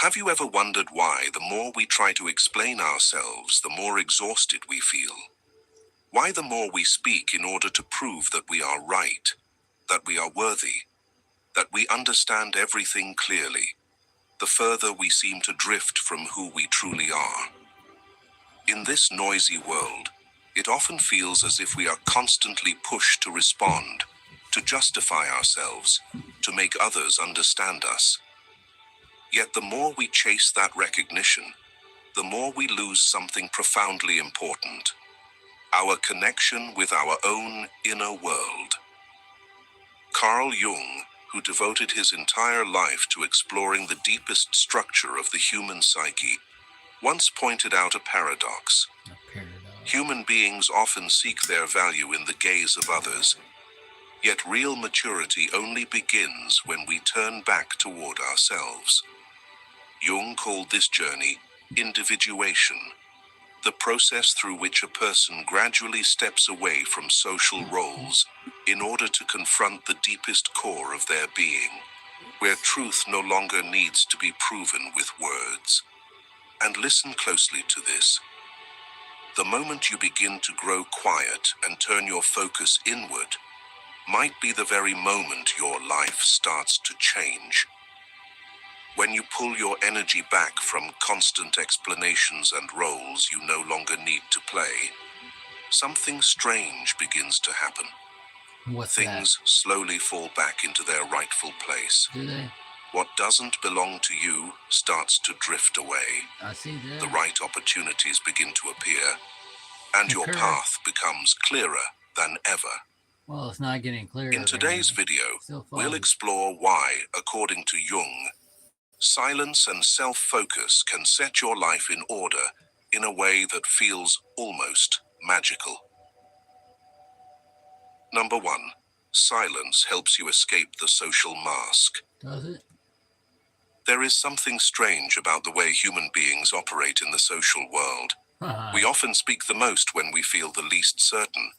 Have you ever wondered why the more we try to explain ourselves, the more exhausted we feel? Why the more we speak in order to prove that we are right, that we are worthy, that we understand everything clearly, the further we seem to drift from who we truly are? In this noisy world, it often feels as if we are constantly pushed to respond, to justify ourselves, to make others understand us. Yet the more we chase that recognition, the more we lose something profoundly important: our connection with our own inner world. Carl Jung, who devoted his entire life to exploring the deepest structure of the human psyche, once pointed out a paradox. Human beings often seek their value in the gaze of others, yet real maturity only begins when we turn back toward ourselves. Jung called this journey individuation, the process through which a person gradually steps away from social roles in order to confront the deepest core of their being, where truth no longer needs to be proven with words. And listen closely to this. The moment you begin to grow quiet and turn your focus inward might be the very moment your life starts to change. When you pull your energy back from constant explanations and roles you no longer need to play, something strange begins to happen. Things slowly fall back into their rightful place. Do they? What doesn't belong to you starts to drift away. I see that. The right opportunities begin to appear, and your path becomes clearer than ever. Well, it's not getting clearer. In today's video, we'll explore why, according to Jung, silence and self-focus can set your life in order in a way that feels almost magical. Number 1. Silence helps you escape the social mask. Does it? There is something strange about the way human beings operate in the social world. We often speak the most when we feel the least certain.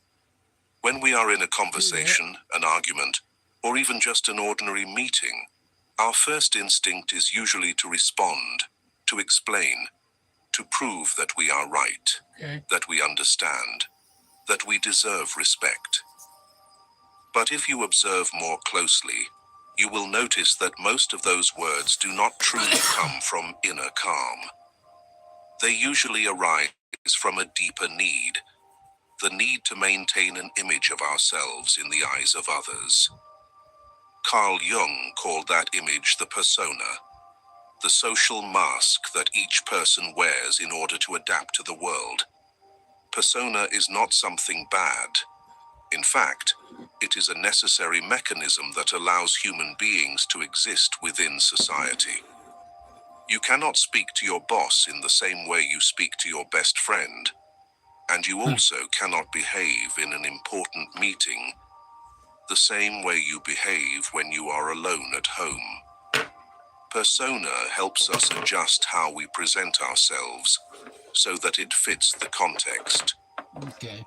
When we are in a conversation, an argument, or even just an ordinary meeting, our first instinct is usually to respond, to explain, to prove that we are right, that we understand, that we deserve respect. But if you observe more closely, you will notice that most of those words do not truly come from inner calm. They usually arise from a deeper need, the need to maintain an image of ourselves in the eyes of others. Carl Jung called that image the persona, the social mask that each person wears in order to adapt to the world. Persona is not something bad. In fact, it is a necessary mechanism that allows human beings to exist within society. You cannot speak to your boss in the same way you speak to your best friend, and you also cannot behave in an important meeting the same way you behave when you are alone at home. Persona helps us adjust how we present ourselves so that it fits the context.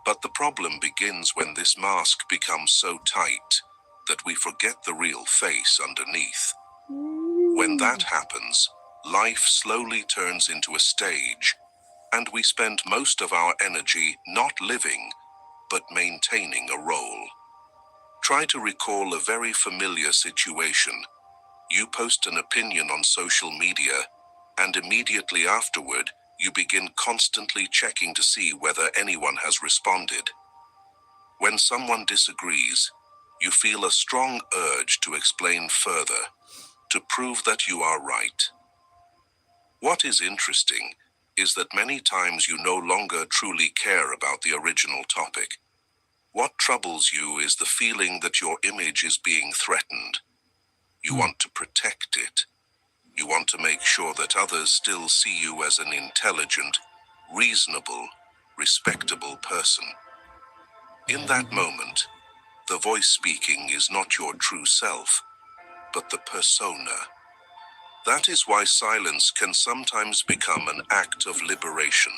But the problem begins when this mask becomes so tight that we forget the real face underneath. When that happens, life slowly turns into a stage, and we spend most of our energy not living, but maintaining a role. Try to recall a very familiar situation. You post an opinion on social media, and immediately afterward, you begin constantly checking to see whether anyone has responded. When someone disagrees, you feel a strong urge to explain further, to prove that you are right. What is interesting is that many times you no longer truly care about the original topic. What troubles you is the feeling that your image is being threatened. You want to protect it. You want to make sure that others still see you as an intelligent, reasonable, respectable person. In that moment, the voice speaking is not your true self, but the persona. That is why silence can sometimes become an act of liberation.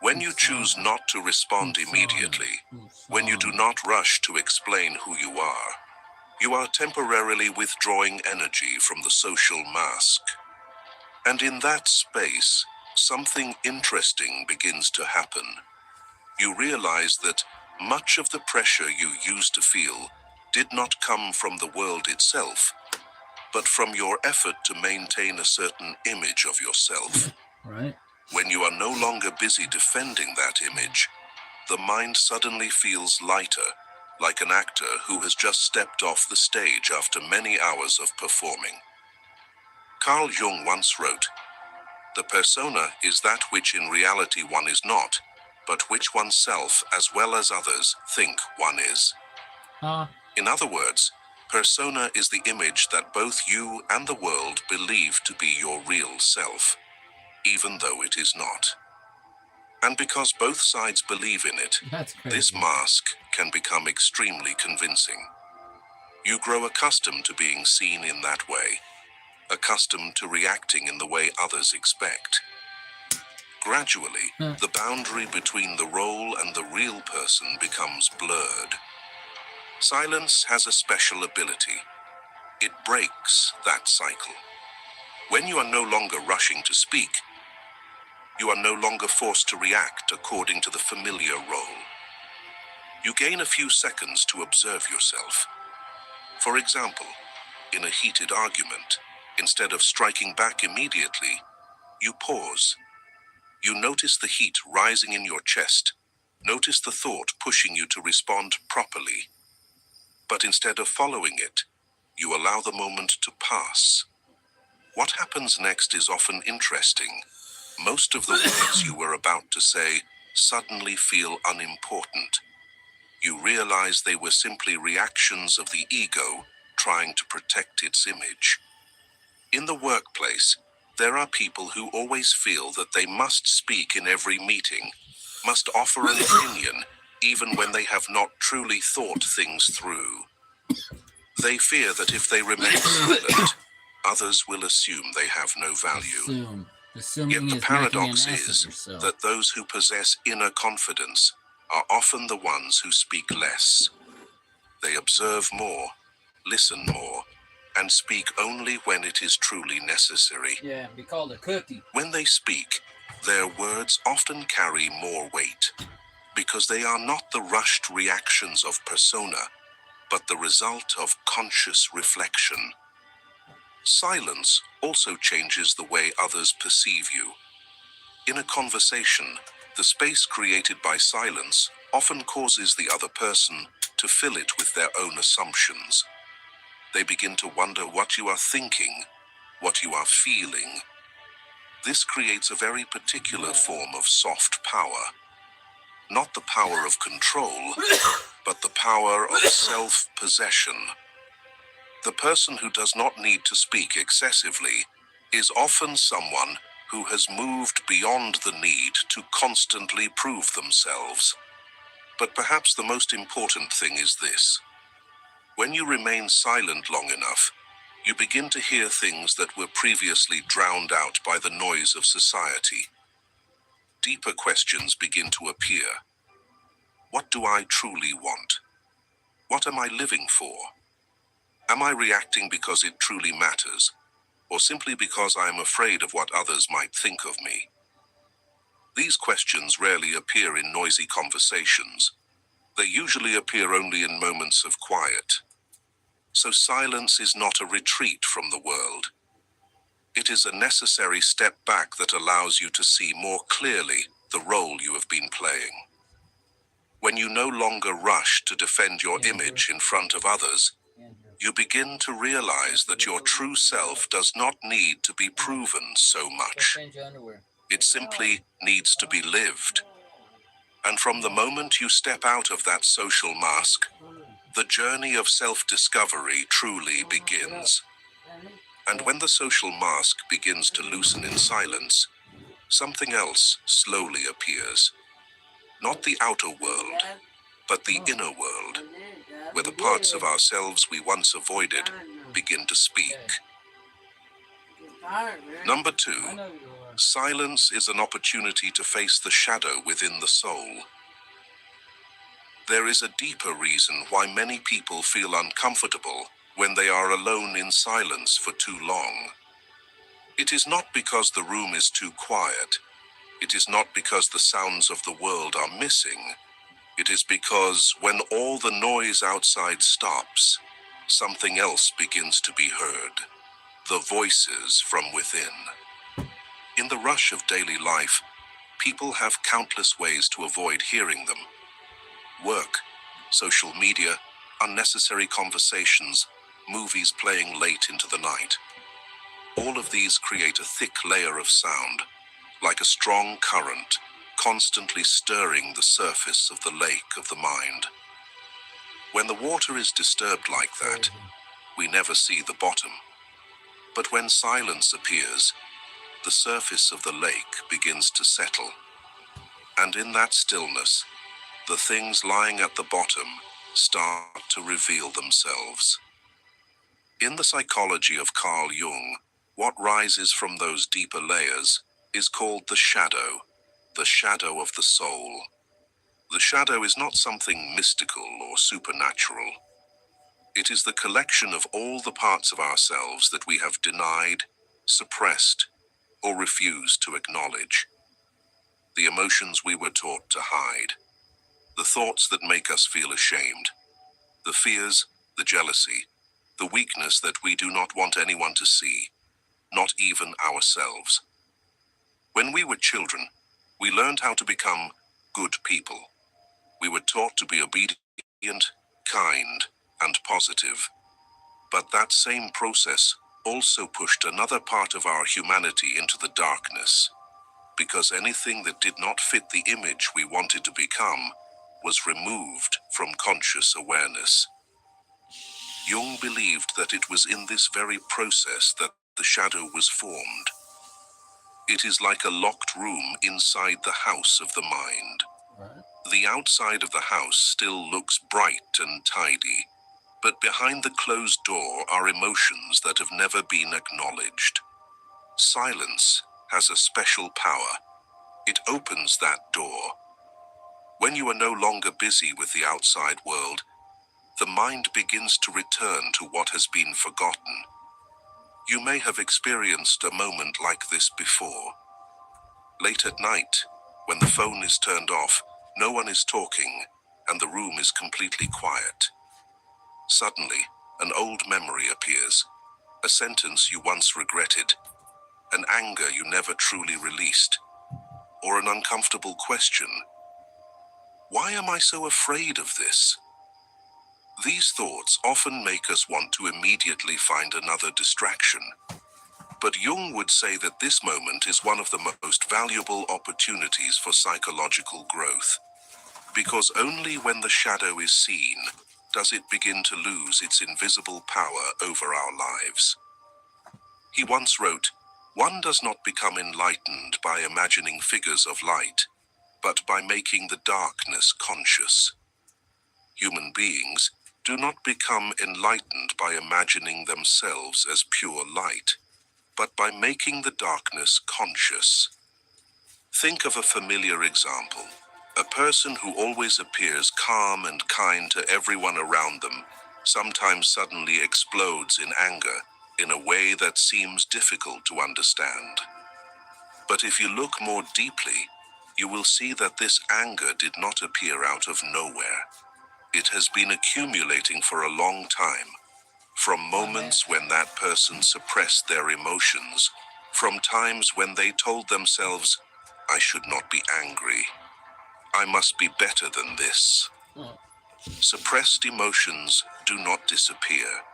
When you choose not to respond immediately, when you do not rush to explain who you are temporarily withdrawing energy from the social mask. And in that space, something interesting begins to happen. You realize that much of the pressure you used to feel did not come from the world itself, but from your effort to maintain a certain image of yourself. Right. When you are no longer busy defending that image, the mind suddenly feels lighter, like an actor who has just stepped off the stage after many hours of performing. Carl Jung once wrote, "The persona is that which in reality one is not, but which oneself as well as others think one is." In other words, persona is the image that both you and the world believe to be your real self, even though it is not. And because both sides believe in it, That's crazy. this mask can become extremely convincing. You grow accustomed to being seen in that way, accustomed to reacting in the way others expect. Gradually, the boundary between the role and the real person becomes blurred. Silence has a special ability. It breaks that cycle. When you are no longer rushing to speak, you are no longer forced to react according to the familiar role. You gain a few seconds to observe yourself. For example, in a heated argument, instead of striking back immediately, you pause. You notice the heat rising in your chest. Notice the thought pushing you to respond properly. But instead of following it, you allow the moment to pass. What happens next is often interesting. Most of the words you were about to say suddenly feel unimportant. You realize they were simply reactions of the ego trying to protect its image. In the workplace, there are people who always feel that they must speak in every meeting, must offer an opinion, even when they have not truly thought things through. They fear that if they remain silent, others will assume they have no value. Assuming Yet the is paradox making an ass of is yourself. that those who possess inner confidence are often the ones who speak less. They observe more, listen more, and speak only when it is truly necessary. Yeah, be called a cookie. When they speak, their words often carry more weight, because they are not the rushed reactions of persona, but the result of conscious reflection. Silence also changes the way others perceive you. In a conversation, the space created by silence often causes the other person to fill it with their own assumptions. They begin to wonder what you are thinking, what you are feeling. This creates a very particular form of soft power. Not the power of control, but the power of self-possession. The person who does not need to speak excessively is often someone who has moved beyond the need to constantly prove themselves. But perhaps the most important thing is this. When you remain silent long enough, you begin to hear things that were previously drowned out by the noise of society. Deeper questions begin to appear. What do I truly want? What am I living for? Am I reacting because it truly matters, or simply because I am afraid of what others might think of me? These questions rarely appear in noisy conversations. They usually appear only in moments of quiet. So silence is not a retreat from the world. It is a necessary step back that allows you to see more clearly the role you have been playing. When you no longer rush to defend your image in front of others, you begin to realize that your true self does not need to be proven so much. It simply needs to be lived. And from the moment you step out of that social mask, the journey of self-discovery truly begins. And when the social mask begins to loosen in silence, something else slowly appears. Not the outer world, but the inner world, where the parts of ourselves we once avoided begin to speak. Number 2, silence is an opportunity to face the shadow within the soul. There is a deeper reason why many people feel uncomfortable when they are alone in silence for too long. It is not because the room is too quiet. It is not because the sounds of the world are missing. It is because when all the noise outside stops, something else begins to be heard. The voices from within. In the rush of daily life, people have countless ways to avoid hearing them. Work, social media, unnecessary conversations, movies playing late into the night. All of these create a thick layer of sound, like a strong current, constantly stirring the surface of the lake of the mind. When the water is disturbed like that, we never see the bottom. But when silence appears, the surface of the lake begins to settle. And in that stillness, the things lying at the bottom start to reveal themselves. In the psychology of Carl Jung, what rises from those deeper layers is called the shadow of the soul. The shadow is not something mystical or supernatural. It is the collection of all the parts of ourselves that we have denied, suppressed, or refused to acknowledge. The emotions we were taught to hide, the thoughts that make us feel ashamed, the fears, the jealousy, the weakness that we do not want anyone to see, not even ourselves. When we were children, we learned how to become good people. We were taught to be obedient, kind, and positive. But that same process also pushed another part of our humanity into the darkness, because anything that did not fit the image we wanted to become was removed from conscious awareness. Jung believed that it was in this very process that the shadow was formed. It is like a locked room inside the house of the mind. The outside of the house still looks bright and tidy, but behind the closed door are emotions that have never been acknowledged. Silence has a special power. It opens that door. When you are no longer busy with the outside world, the mind begins to return to what has been forgotten. You may have experienced a moment like this before. Late at night, when the phone is turned off, no one is talking, and the room is completely quiet. Suddenly, an old memory appears, a sentence you once regretted, an anger you never truly released, or an uncomfortable question. Why am I so afraid of this? These thoughts often make us want to immediately find another distraction. But Jung would say that this moment is one of the most valuable opportunities for psychological growth, because only when the shadow is seen does it begin to lose its invisible power over our lives. He once wrote, "One does not become enlightened by imagining figures of light, but by making the darkness conscious." Human beings do not become enlightened by imagining themselves as pure light, but by making the darkness conscious. Think of a familiar example. A person who always appears calm and kind to everyone around them, sometimes suddenly explodes in anger in a way that seems difficult to understand. But if you look more deeply, you will see that this anger did not appear out of nowhere. It has been accumulating for a long time, from moments when that person suppressed their emotions, from times when they told themselves, "I should not be angry. I must be better than this." Suppressed emotions do not disappear.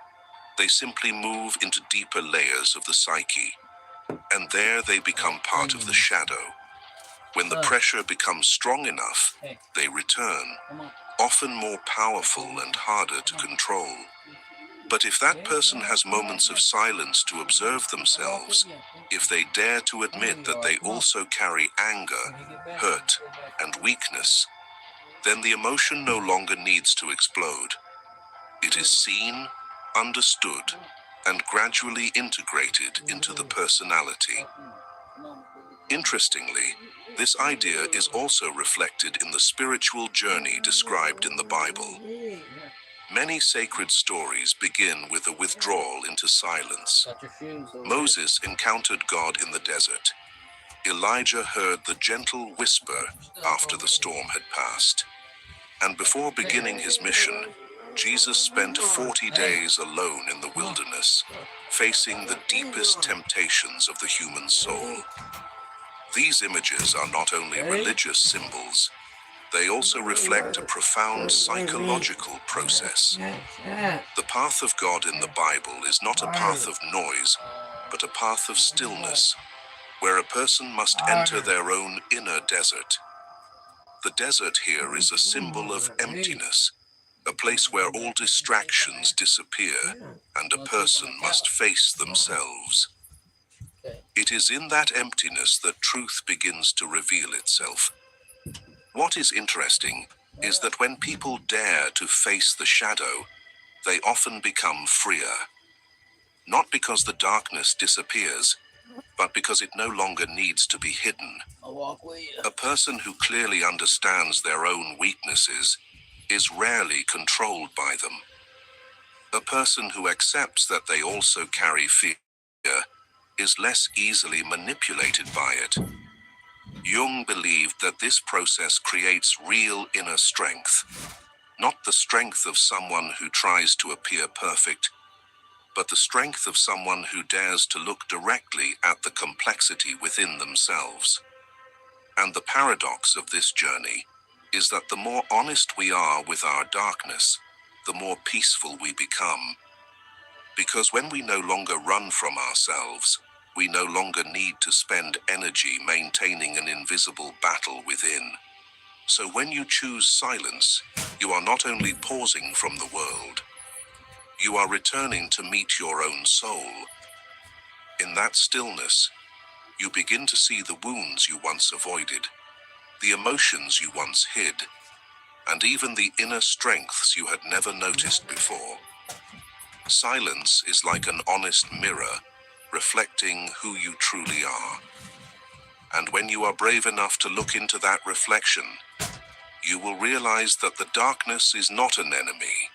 They simply move into deeper layers of the psyche, and there they become part of the shadow. When the pressure becomes strong enough, they return, often more powerful and harder to control. But if that person has moments of silence to observe themselves, if they dare to admit that they also carry anger, hurt, and weakness, then the emotion no longer needs to explode. It is seen, understood, and gradually integrated into the personality. Interestingly, this idea is also reflected in the spiritual journey described in the Bible. Many sacred stories begin with a withdrawal into silence. Moses encountered God in the desert. Elijah heard the gentle whisper after the storm had passed. And before beginning his mission, Jesus spent 40 days alone in the wilderness, facing the deepest temptations of the human soul. These images are not only religious symbols, they also reflect a profound psychological process. The path of God in the Bible is not a path of noise, but a path of stillness, where a person must enter their own inner desert. The desert here is a symbol of emptiness, a place where all distractions disappear and a person must face themselves. It is in that emptiness that truth begins to reveal itself. What is interesting is that when people dare to face the shadow, they often become freer. Not because the darkness disappears, but because it no longer needs to be hidden. A person who clearly understands their own weaknesses is rarely controlled by them. A person who accepts that they also carry fear is less easily manipulated by it. Jung believed that this process creates real inner strength, not the strength of someone who tries to appear perfect, but the strength of someone who dares to look directly at the complexity within themselves. And the paradox of this journey is that the more honest we are with our darkness, the more peaceful we become. Because when we no longer run from ourselves, we no longer need to spend energy maintaining an invisible battle within. So when you choose silence, you are not only pausing from the world, you are returning to meet your own soul. In that stillness, you begin to see the wounds you once avoided, the emotions you once hid, and even the inner strengths you had never noticed before. Silence is like an honest mirror, reflecting who you truly are. And when you are brave enough to look into that reflection, you will realize that the darkness is not an enemy,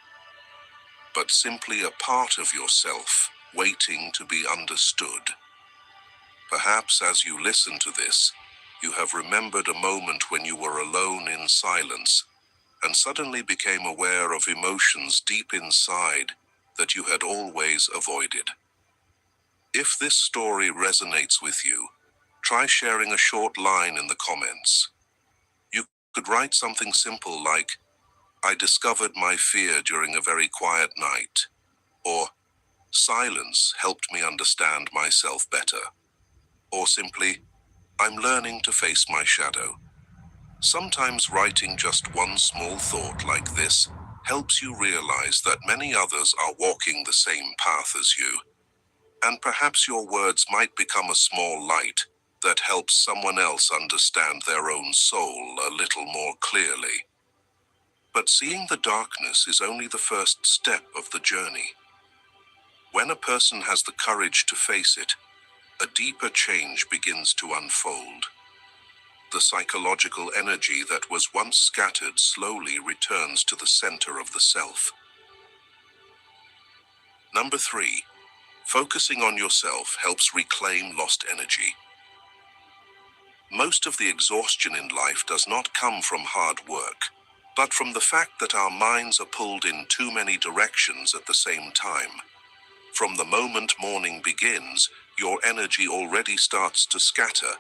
but simply a part of yourself waiting to be understood. Perhaps as you listen to this, you have remembered a moment when you were alone in silence and suddenly became aware of emotions deep inside that you had always avoided. If this story resonates with you, try sharing a short line in the comments. You could write something simple like, "I discovered my fear during a very quiet night," or "Silence helped me understand myself better," or simply, "I'm learning to face my shadow." Sometimes writing just one small thought like this helps you realize that many others are walking the same path as you. And perhaps your words might become a small light that helps someone else understand their own soul a little more clearly. But seeing the darkness is only the first step of the journey. When a person has the courage to face it, a deeper change begins to unfold. The psychological energy that was once scattered slowly returns to the center of the self. Number 3, focusing on yourself helps reclaim lost energy. Most of the exhaustion in life does not come from hard work, but from the fact that our minds are pulled in too many directions at the same time. From the moment morning begins, your energy already starts to scatter.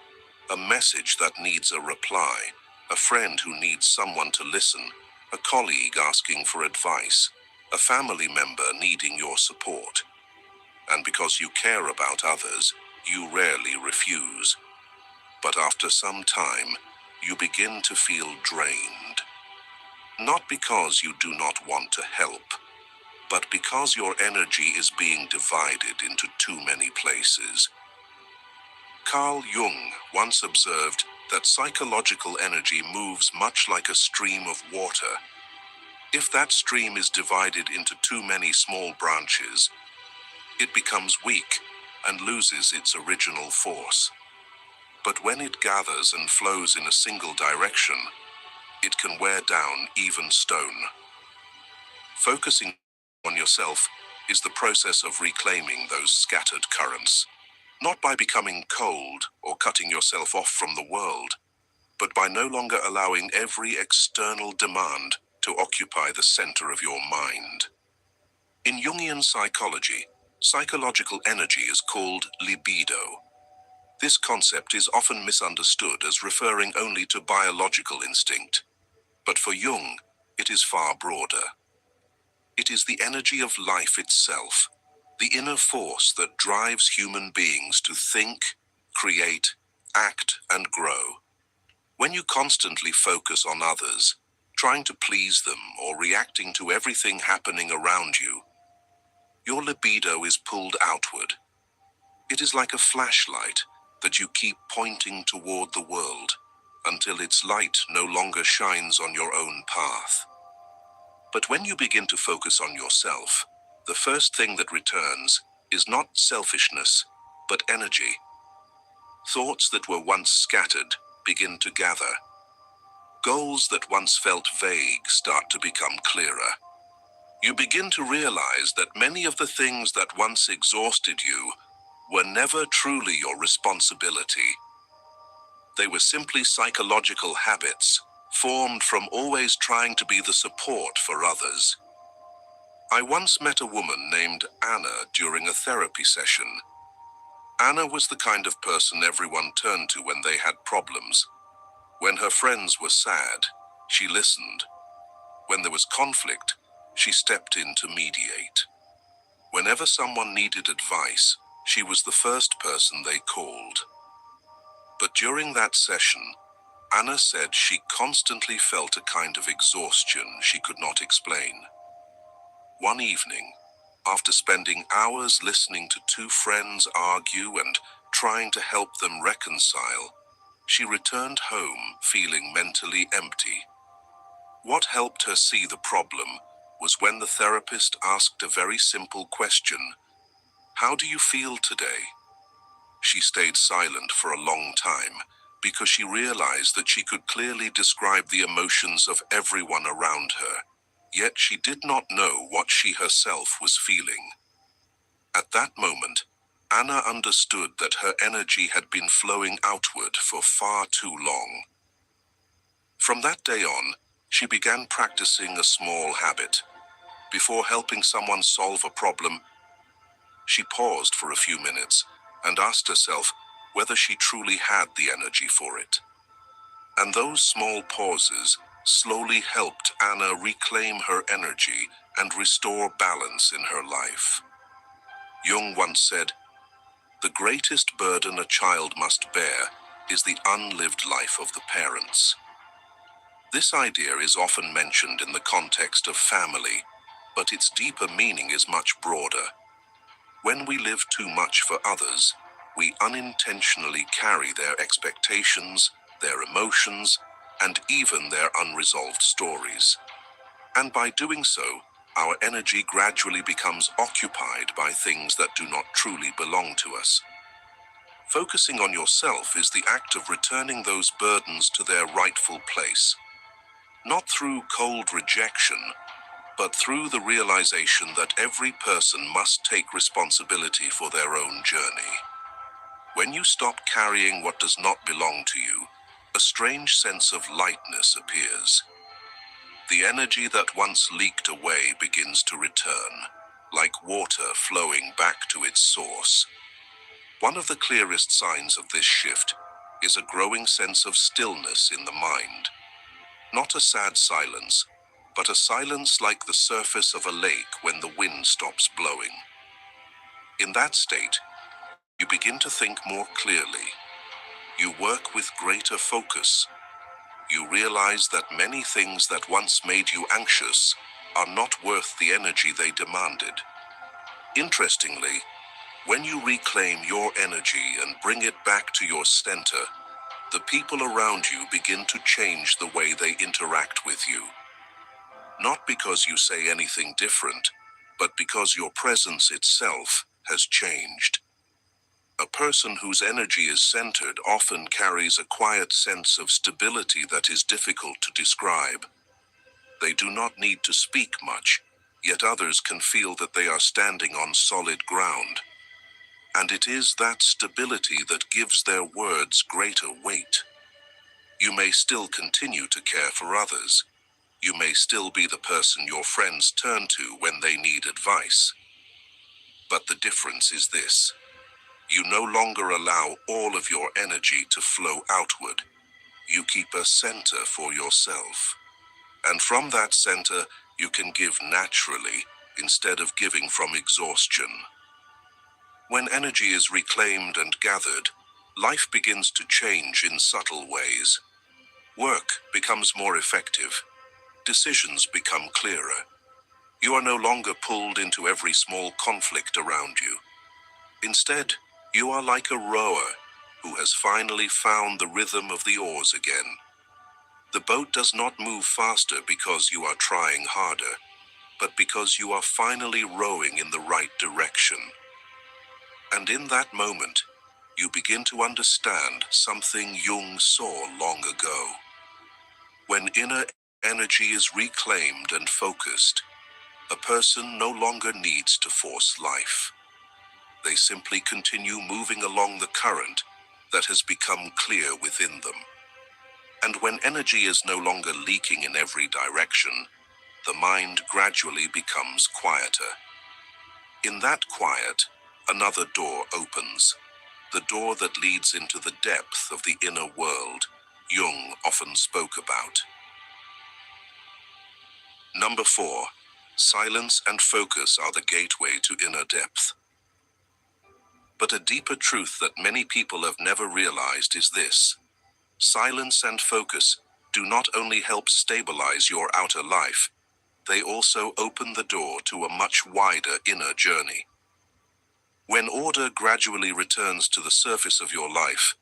A message that needs a reply, a friend who needs someone to listen, a colleague asking for advice, a family member needing your support. And because you care about others, you rarely refuse. But after some time, you begin to feel drained. Not because you do not want to help, but because your energy is being divided into too many places. Carl Jung once observed that psychological energy moves much like a stream of water. If that stream is divided into too many small branches, it becomes weak and loses its original force. But when it gathers and flows in a single direction, it can wear down even stone. Focusing on yourself is the process of reclaiming those scattered currents, not by becoming cold or cutting yourself off from the world, but by no longer allowing every external demand to occupy the center of your mind. In Jungian psychology, psychological energy is called libido. This concept is often misunderstood as referring only to biological instinct, but for Jung, it is far broader. It is the energy of life itself, the inner force that drives human beings to think, create, act, and grow. When you constantly focus on others, trying to please them or reacting to everything happening around you, your libido is pulled outward. It is like a flashlight that you keep pointing toward the world until its light no longer shines on your own path. But when you begin to focus on yourself, the first thing that returns is not selfishness, but energy. Thoughts that were once scattered begin to gather. Goals that once felt vague start to become clearer. You begin to realize that many of the things that once exhausted you were never truly your responsibility. They were simply psychological habits, formed from always trying to be the support for others. I once met a woman named Anna during a therapy session. Anna was the kind of person everyone turned to when they had problems. When her friends were sad, she listened. When there was conflict, she stepped in to mediate. Whenever someone needed advice, she was the first person they called. But during that session, Anna said she constantly felt a kind of exhaustion she could not explain. One evening, after spending hours listening to two friends argue and trying to help them reconcile, she returned home feeling mentally empty. What helped her see the problem was when the therapist asked a very simple question: "How do you feel today?" She stayed silent for a long time because she realized that she could clearly describe the emotions of everyone around her, yet she did not know what she herself was feeling. At that moment, Anna understood that her energy had been flowing outward for far too long. From that day on, she began practicing a small habit. Before helping someone solve a problem, she paused for a few minutes and asked herself whether she truly had the energy for it. And those small pauses slowly helped Anna reclaim her energy and restore balance in her life. Jung once said, "The greatest burden a child must bear is the unlived life of the parents." This idea is often mentioned in the context of family, but its deeper meaning is much broader. When we live too much for others, we unintentionally carry their expectations, their emotions, and even their unresolved stories. And by doing so, our energy gradually becomes occupied by things that do not truly belong to us. Focusing on yourself is the act of returning those burdens to their rightful place, not through cold rejection, but through the realization that every person must take responsibility for their own journey. When you stop carrying what does not belong to you, a strange sense of lightness appears. The energy that once leaked away begins to return, like water flowing back to its source. One of the clearest signs of this shift is a growing sense of stillness in the mind. Not a sad silence, but a silence like the surface of a lake when the wind stops blowing. In that state, you begin to think more clearly. You work with greater focus. You realize that many things that once made you anxious are not worth the energy they demanded. Interestingly, when you reclaim your energy and bring it back to your center, the people around you begin to change the way they interact with you. Not because you say anything different, but because your presence itself has changed. A person whose energy is centered often carries a quiet sense of stability that is difficult to describe. They do not need to speak much, yet others can feel that they are standing on solid ground. And it is that stability that gives their words greater weight. You may still continue to care for others. You may still be the person your friends turn to when they need advice. But the difference is this: you no longer allow all of your energy to flow outward. You keep a center for yourself. And from that center, you can give naturally instead of giving from exhaustion. When energy is reclaimed and gathered, life begins to change in subtle ways. Work becomes more effective. Decisions become clearer. You are no longer pulled into every small conflict around you. Instead, you are like a rower who has finally found the rhythm of the oars again. The boat does not move faster because you are trying harder, but because you are finally rowing in the right direction. And in that moment, you begin to understand something Jung saw long ago. When inner energy is reclaimed and focused, a person no longer needs to force life. They simply continue moving along the current that has become clear within them. And when energy is no longer leaking in every direction, the mind gradually becomes quieter. In that quiet, another door opens, the door that leads into the depth of the inner world Jung often spoke about. Number 4, silence and focus are the gateway to inner depth. But a deeper truth that many people have never realized is this: silence and focus do not only help stabilize your outer life, they also open the door to a much wider inner journey. When order gradually returns to the surface of your life,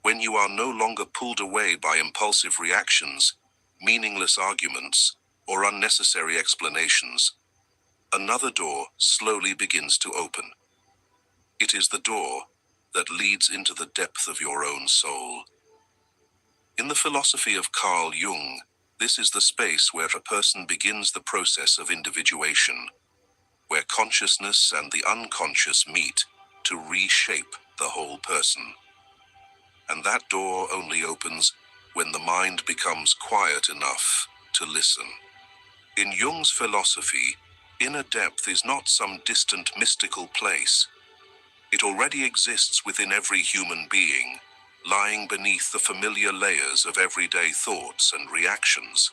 when you are no longer pulled away by impulsive reactions, meaningless arguments, or unnecessary explanations, another door slowly begins to open. It is the door that leads into the depth of your own soul. In the philosophy of Carl Jung, this is the space where a person begins the process of individuation, where consciousness and the unconscious meet to reshape the whole person. And that door only opens when the mind becomes quiet enough to listen. In Jung's philosophy, inner depth is not some distant mystical place. It already exists within every human being, lying beneath the familiar layers of everyday thoughts and reactions.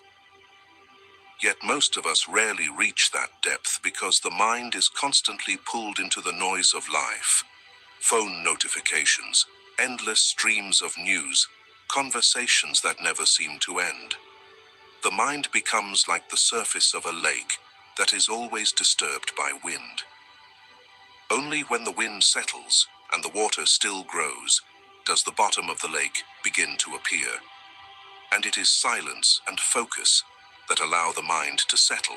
Yet most of us rarely reach that depth because the mind is constantly pulled into the noise of life. Phone notifications, endless streams of news, conversations that never seem to end. The mind becomes like the surface of a lake that is always disturbed by wind. Only when the wind settles and the water still grows does the bottom of the lake begin to appear. And it is silence and focus that allow the mind to settle,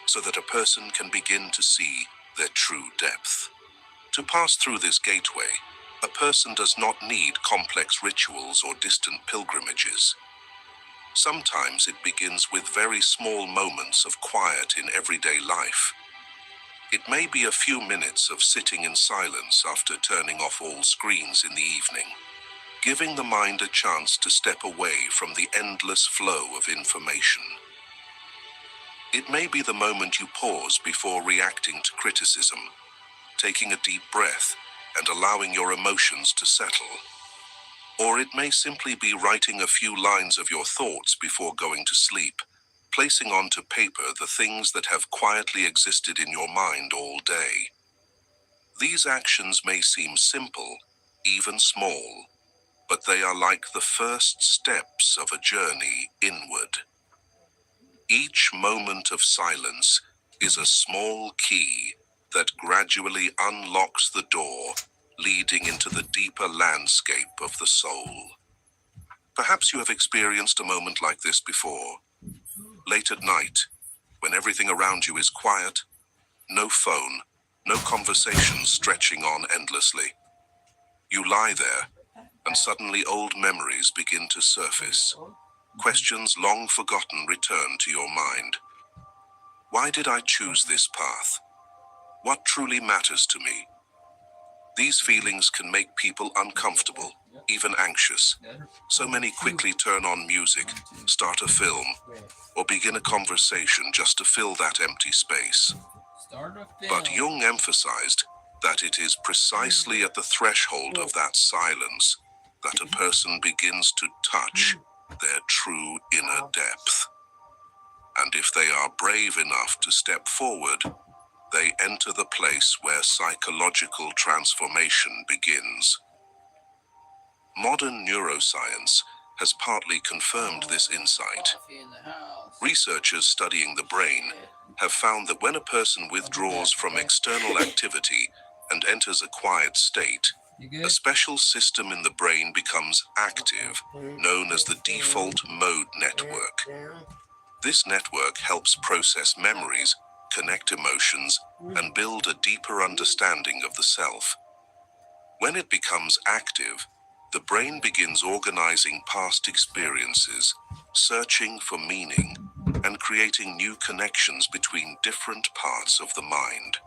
so that a person can begin to see their true depth. To pass through this gateway, a person does not need complex rituals or distant pilgrimages. Sometimes it begins with very small moments of quiet in everyday life. It may be a few minutes of sitting in silence after turning off all screens in the evening, giving the mind a chance to step away from the endless flow of information. It may be the moment you pause before reacting to criticism, taking a deep breath and allowing your emotions to settle. Or it may simply be writing a few lines of your thoughts before going to sleep, placing onto paper the things that have quietly existed in your mind all day. These actions may seem simple, even small, but they are like the first steps of a journey inward. Each moment of silence is a small key that gradually unlocks the door leading into the deeper landscape of the soul. Perhaps you have experienced a moment like this before. Late at night, when everything around you is quiet, no phone, no conversations stretching on endlessly. You lie there, and suddenly old memories begin to surface. Questions long forgotten return to your mind. Why did I choose this path? What truly matters to me? These feelings can make people uncomfortable, even anxious. So many quickly turn on music, start a film, or begin a conversation just to fill that empty space. But Jung emphasized that it is precisely at the threshold of that silence that a person begins to touch their true inner depth. And if they are brave enough to step forward, they enter the place where psychological transformation begins. Modern neuroscience has partly confirmed this insight. Researchers studying the brain have found that when a person withdraws from external activity and enters a quiet state, a special system in the brain becomes active, known as the default mode network. This network helps process memories, connect emotions, and build a deeper understanding of the self. When it becomes active, the brain begins organizing past experiences, searching for meaning, and creating new connections between different parts of the mind.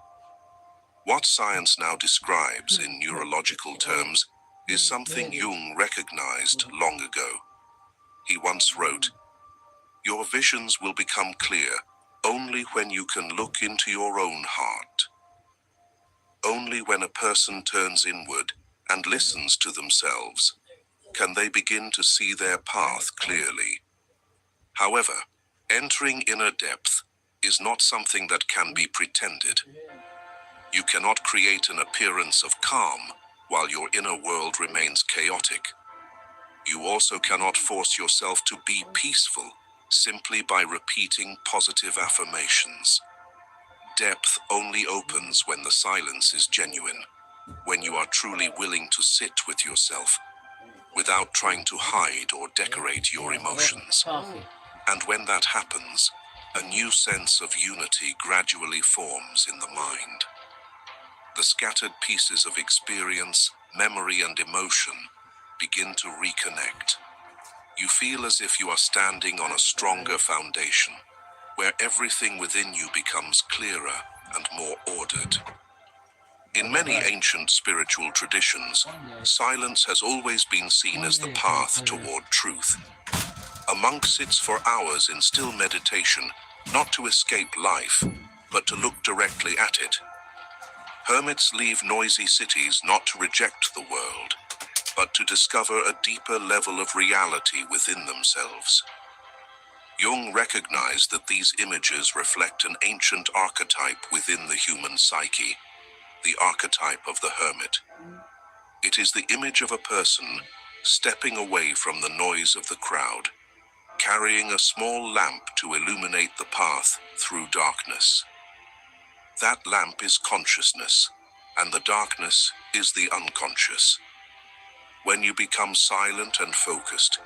What science now describes in neurological terms is something Jung recognized long ago. He once wrote, "Your visions will become clear only when you can look into your own heart. Only when a person turns inward and listens to themselves can they begin to see their path clearly." However, entering inner depth is not something that can be pretended. You cannot create an appearance of calm while your inner world remains chaotic. You also cannot force yourself to be peaceful simply by repeating positive affirmations. Depth only opens when the silence is genuine, when you are truly willing to sit with yourself without trying to hide or decorate your emotions. And when that happens, a new sense of unity gradually forms in the mind. The scattered pieces of experience, memory, and emotion begin to reconnect. You feel as if you are standing on a stronger foundation, where everything within you becomes clearer and more ordered. In many ancient spiritual traditions, silence has always been seen as the path toward truth. A monk sits for hours in still meditation, not to escape life, but to look directly at it. Hermits leave noisy cities not to reject the world, but to discover a deeper level of reality within themselves. Jung recognized that these images reflect an ancient archetype within the human psyche, the archetype of the hermit. It is the image of a person stepping away from the noise of the crowd, carrying a small lamp to illuminate the path through darkness. That lamp is consciousness, and the darkness is the unconscious. When you become silent and focused,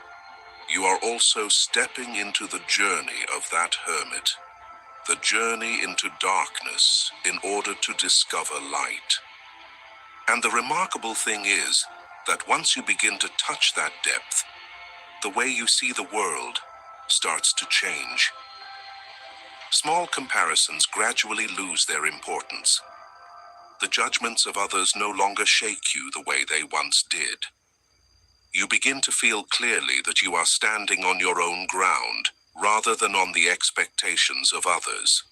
you are also stepping into the journey of that hermit, the journey into darkness in order to discover light. And the remarkable thing is that once you begin to touch that depth, the way you see the world starts to change. Small comparisons gradually lose their importance. The judgments of others no longer shake you the way they once did. You begin to feel clearly that you are standing on your own ground, rather than on the expectations of others.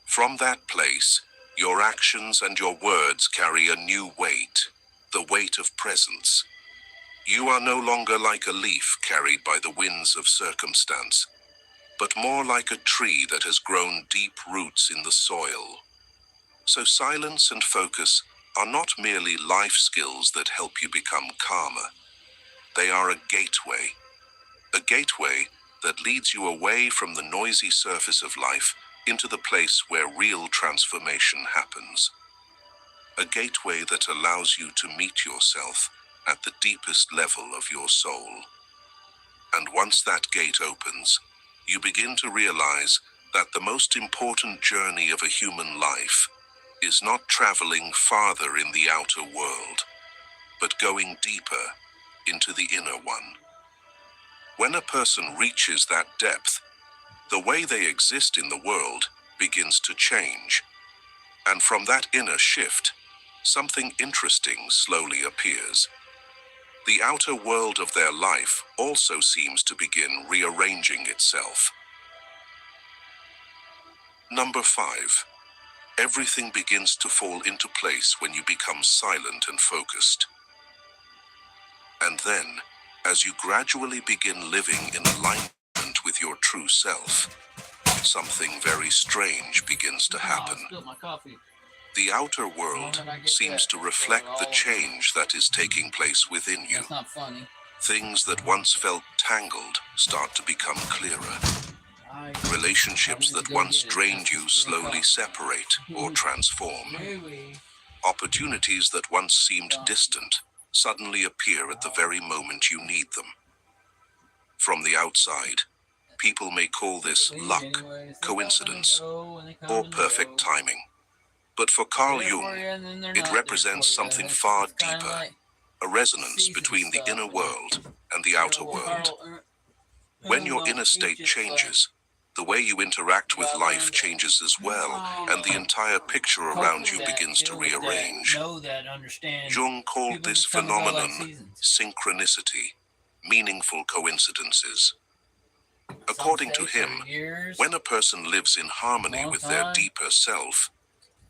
From that place, your actions and your words carry a new weight, the weight of presence. You are no longer like a leaf carried by the winds of circumstance, but more like a tree that has grown deep roots in the soil. So silence and focus are not merely life skills that help you become calmer. They are a gateway that leads you away from the noisy surface of life into the place where real transformation happens. A gateway that allows you to meet yourself at the deepest level of your soul. And once that gate opens, you begin to realize that the most important journey of a human life is not traveling farther in the outer world, but going deeper into the inner one. When a person reaches that depth, the way they exist in the world begins to change. And from that inner shift, something interesting slowly appears. The outer world of their life also seems to begin rearranging itself. Number 5. Everything begins to fall into place when you become silent and focused. And then, as you gradually begin living in alignment with your true self, something very strange begins to happen. The outer world seems to reflect the change that is taking place within you. That's not funny. Things that once felt tangled start to become clearer. Relationships that once drained you slowly separate or transform. Opportunities that once seemed distant suddenly appear at the very moment you need them. From the outside, people may call this luck, coincidence, or perfect timing. But for Carl Jung, it represents something far deeper, a resonance between the inner world and the outer world. When your inner state changes, the way you interact with life changes as well, and the entire picture around you begins to rearrange. Jung called this phenomenon synchronicity, meaningful coincidences. According to him, when a person lives in harmony with their deeper self,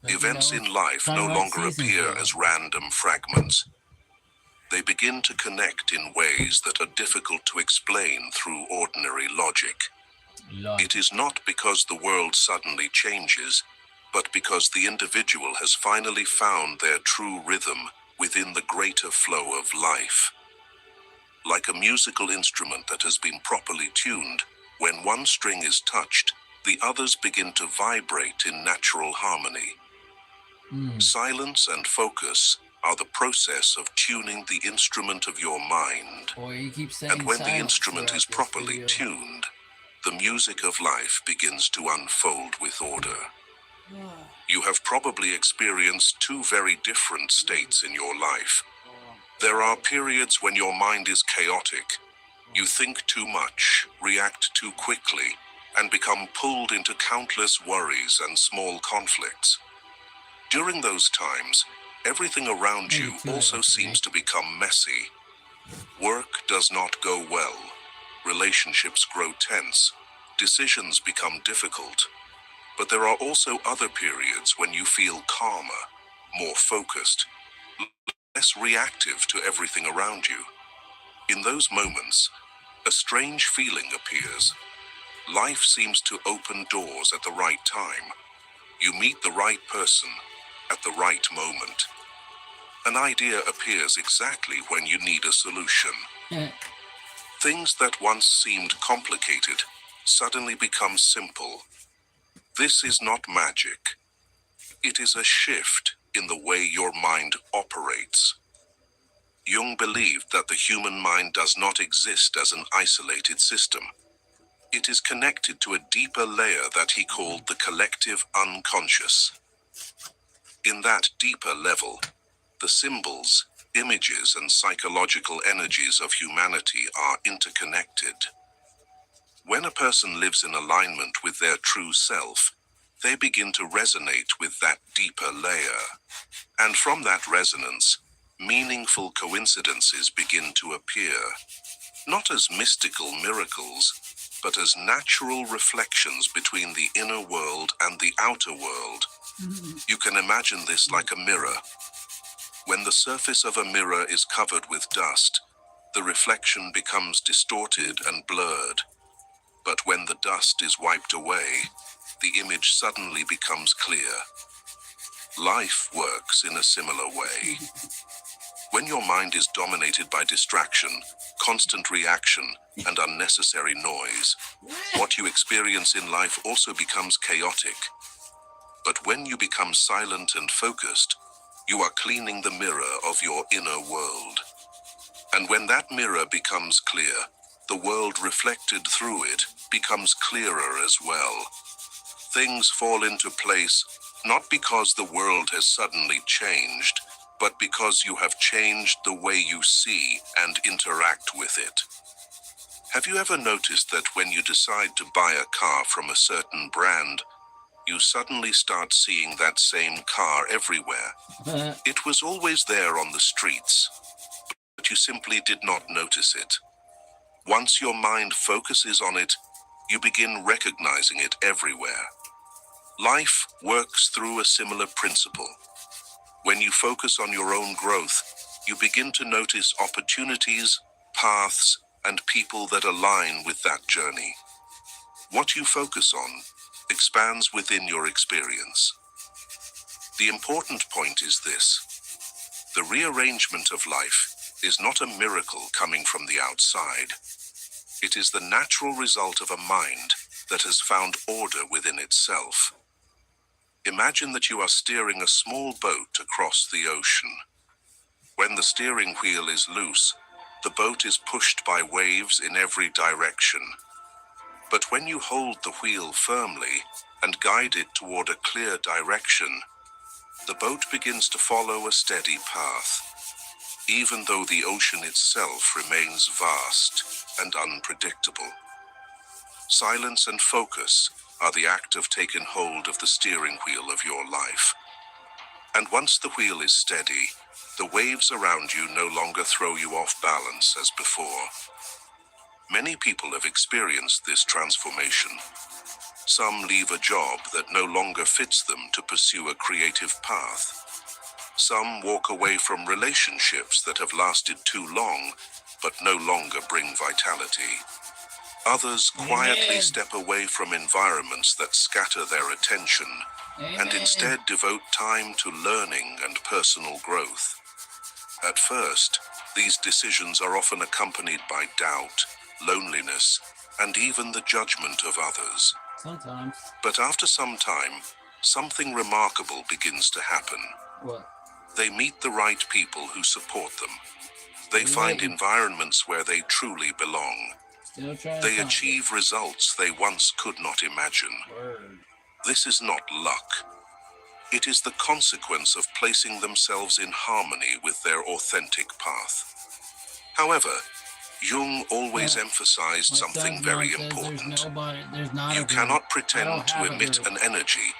events in life no longer appear as random fragments. They begin to connect in ways that are difficult to explain through ordinary logic. It is not because the world suddenly changes, but because the individual has finally found their true rhythm within the greater flow of life. Like a musical instrument that has been properly tuned, when one string is touched, the others begin to vibrate in natural harmony. Silence and focus are the process of tuning the instrument of your mind. And when the instrument is properly tuned, the music of life begins to unfold with order. You have probably experienced two very different states in your life. There are periods when your mind is chaotic. You think too much, react too quickly, and become pulled into countless worries and small conflicts. During those times, everything around you also seems to become messy. Work does not go well. Relationships grow tense. Decisions become difficult. But there are also other periods when you feel calmer, more focused, less reactive to everything around you. In those moments, a strange feeling appears. Life seems to open doors at the right time. You meet the right person at the right moment. An idea appears exactly when you need a solution. Things that once seemed complicated suddenly become simple. This is not magic. It is a shift in the way your mind operates. Jung believed that the human mind does not exist as an isolated system. It is connected to a deeper layer that he called the collective unconscious. In that deeper level, the symbols, images, and psychological energies of humanity are interconnected. When a person lives in alignment with their true self, they begin to resonate with that deeper layer. And from that resonance, meaningful coincidences begin to appear, not as mystical miracles, but as natural reflections between the inner world and the outer world. You can imagine this like a mirror. When the surface of a mirror is covered with dust, the reflection becomes distorted and blurred. But when the dust is wiped away, the image suddenly becomes clear. Life works in a similar way. When your mind is dominated by distraction, constant reaction, and unnecessary noise, what you experience in life also becomes chaotic. But when you become silent and focused, you are cleaning the mirror of your inner world. And when that mirror becomes clear, the world reflected through it becomes clearer as well. Things fall into place not because the world has suddenly changed, but because you have changed the way you see and interact with it. Have you ever noticed that when you decide to buy a car from a certain brand, you suddenly start seeing that same car everywhere. It was always there on the streets, but you simply did not notice it. Once your mind focuses on it, you begin recognizing it everywhere. Life works through a similar principle. When you focus on your own growth, you begin to notice opportunities, paths, and people that align with that journey. What you focus on expands within your experience. The important point is this: the rearrangement of life is not a miracle coming from the outside. It is the natural result of a mind that has found order within itself. Imagine that you are steering a small boat across the ocean. When the steering wheel is loose, the boat is pushed by waves in every direction. But when you hold the wheel firmly and guide it toward a clear direction, the boat begins to follow a steady path, even though the ocean itself remains vast and unpredictable. Silence and focus are the act of taking hold of the steering wheel of your life. And once the wheel is steady, the waves around you no longer throw you off balance as before. Many people have experienced this transformation. Some leave a job that no longer fits them to pursue a creative path. Some walk away from relationships that have lasted too long, but no longer bring vitality. Others quietly step away from environments that scatter their attention and instead devote time to learning and personal growth. At first, these decisions are often accompanied by doubt, loneliness, and even the judgment of others. Sometimes. But after some time, something remarkable begins to happen. What? They meet the right people who support them. They find environments where they truly belong. They achieve results they once could not imagine. Word. This is not luck. It is the consequence of placing themselves in harmony with their authentic path. However, Jung always emphasized something very important. You cannot pretend to emit an energy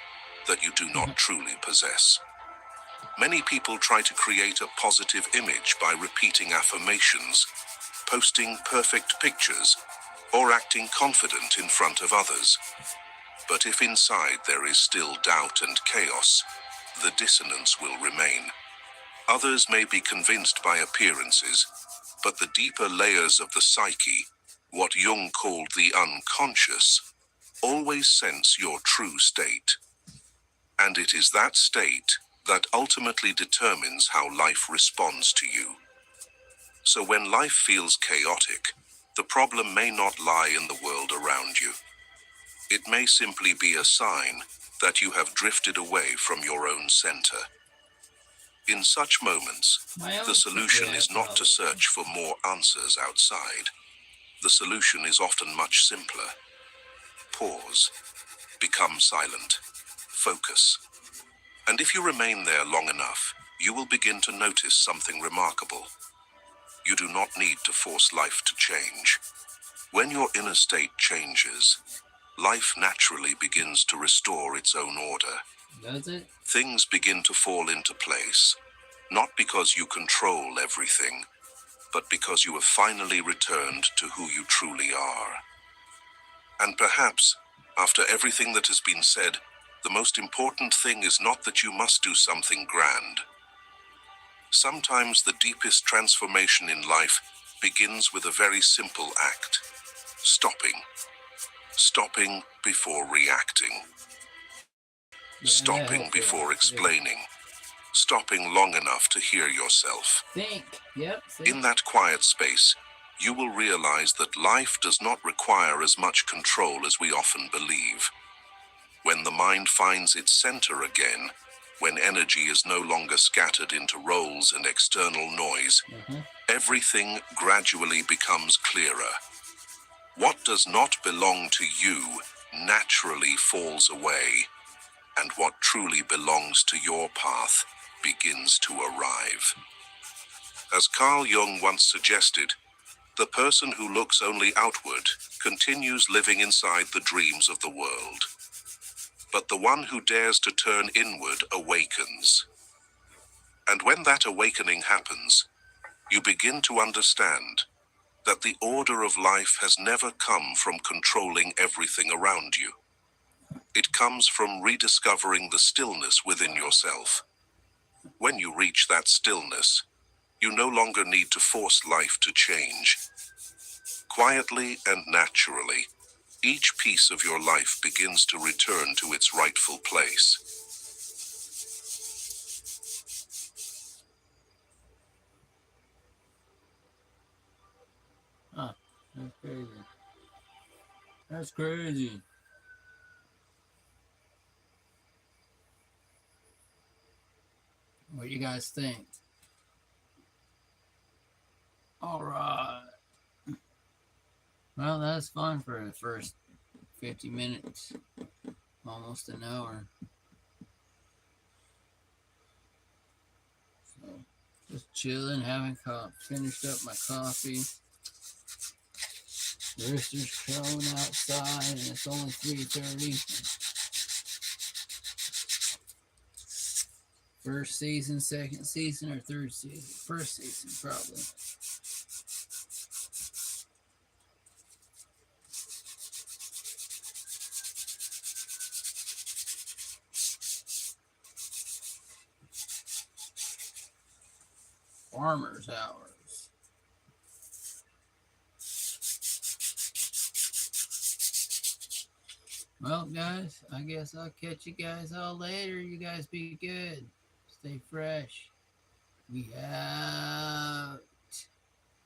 that you do not truly possess. Many people try to create a positive image by repeating affirmations, posting perfect pictures, or acting confident in front of others. But if inside there is still doubt and chaos, the dissonance will remain. Others may be convinced by appearances, but the deeper layers of the psyche, what Jung called the unconscious, always sense your true state. And it is that state that ultimately determines how life responds to you. So when life feels chaotic, the problem may not lie in the world around you. It may simply be a sign that you have drifted away from your own center. In such moments, the solution is not to search for more answers outside. The solution is often much simpler. Pause. Become silent. Focus. And if you remain there long enough, you will begin to notice something remarkable. You do not need to force life to change. When your inner state changes, life naturally begins to restore its own order. Does it? Things begin to fall into place, not because you control everything, but because you have finally returned to who you truly are. And perhaps, after everything that has been said, the most important thing is not that you must do something grand. Sometimes the deepest transformation in life begins with a very simple act: stopping. Stopping before reacting. Stopping before explaining. Stopping long enough to hear yourself. Think. Yep. In that quiet space, you will realize that life does not require as much control as we often believe. When the mind finds its center again, when energy is no longer scattered into roles and external noise, everything gradually becomes clearer. What does not belong to you naturally falls away, and what truly belongs to your path begins to arrive. As Carl Jung once suggested, the person who looks only outward continues living inside the dreams of the world. but the one who dares to turn inward awakens. And when that awakening happens, you begin to understand that the order of life has never come from controlling everything around you. It comes from rediscovering the stillness within yourself. When you reach that stillness, you no longer need to force life to change. Quietly and naturally, each piece of your life begins to return to its rightful place. Huh. That's crazy. That's crazy. What do you guys think? All right. Well, that's fun for the first 50 minutes. Almost an hour. So, just chilling, finished up my coffee. The roosters crowing outside, and it's only 3:30. First season, second season, or third season? First season, probably. Farmer's hours. Well, guys, I guess I'll catch you guys all later. You guys be good. Stay fresh. We out.